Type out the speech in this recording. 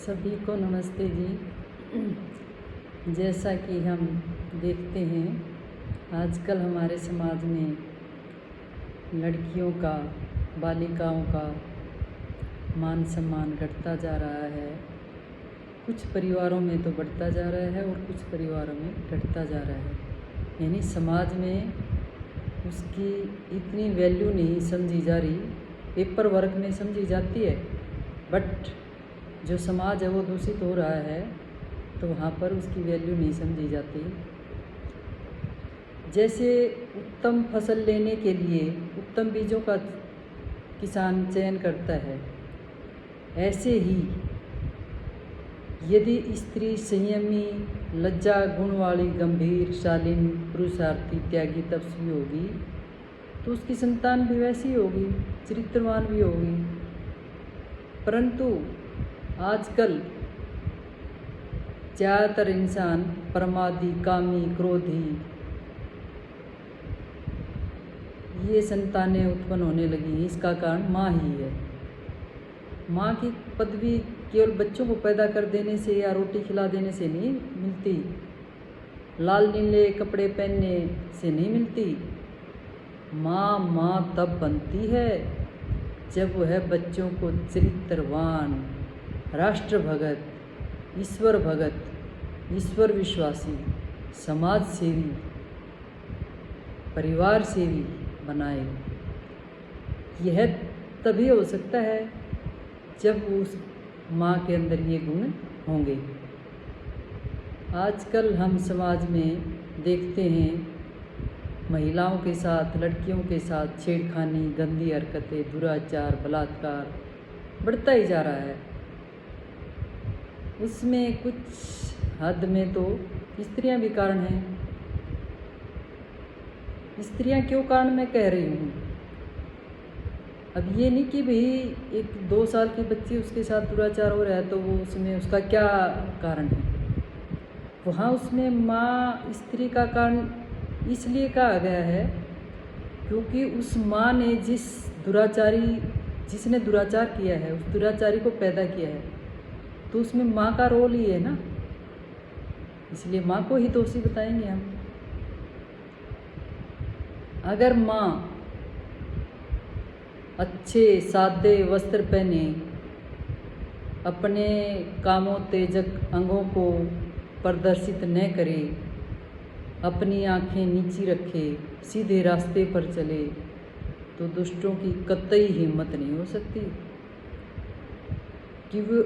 सभी को नमस्ते जी। जैसा कि हम देखते हैं आजकल हमारे समाज में लड़कियों का, बालिकाओं का मान सम्मान घटता जा रहा है। कुछ परिवारों में तो बढ़ता जा रहा है और कुछ परिवारों में घटता जा रहा है। यानी समाज में उसकी इतनी वैल्यू नहीं समझी जा रही। पेपर वर्क में समझी जाती है, बट जो समाज है वो दूषित हो रहा है, तो वहाँ पर उसकी वैल्यू नहीं समझी जाती। जैसे उत्तम फसल लेने के लिए उत्तम बीजों का किसान चयन करता है, ऐसे ही यदि स्त्री संयमी, लज्जा गुण वाली, गंभीर, शालीन, पुरुषार्थी, त्यागी, तपस्वी होगी तो उसकी संतान भी वैसी होगी, चरित्रवान भी होगी। परंतु आजकल ज़्यादातर इंसान प्रमादी, कामी, क्रोधी, ये संतानें उत्पन्न होने लगी। इसका कारण माँ ही है। माँ की पदवी केवल बच्चों को पैदा कर देने से या रोटी खिला देने से नहीं मिलती, लाल नीले कपड़े पहनने से नहीं मिलती। माँ तब बनती है जब वह बच्चों को चरित्रवान, राष्ट्र भगत, ईश्वर भगत, ईश्वर विश्वासी, समाज सेवी, परिवार सेवी बनाए। यह तभी हो सकता है जब उस माँ के अंदर ये गुण होंगे। आजकल हम समाज में देखते हैं महिलाओं के साथ, लड़कियों के साथ छेड़खानी, गंदी हरकतें, दुराचार, बलात्कार बढ़ता ही जा रहा है। उसमें कुछ हद में तो स्त्रियां भी कारण हैं। स्त्रियां क्यों कारण मैं कह रही हूँ, अब ये नहीं कि भाई एक 2 साल की बच्ची उसके साथ दुराचार हो रहा है तो वो उसमें उसका क्या कारण है। वहाँ उसमें माँ स्त्री का कारण इसलिए कहा गया है क्योंकि उस माँ ने जिसने दुराचार किया है, उस दुराचारी को पैदा किया है, तो उसमें माँ का रोल ही है ना, इसलिए माँ को ही दोषी बताएंगे हम। अगर माँ अच्छे सादे वस्त्र पहने, अपने कामोत्तेजक अंगों को प्रदर्शित न करे, अपनी आंखें नीची रखे, सीधे रास्ते पर चले, तो दुष्टों की कतई हिम्मत नहीं हो सकती कि वो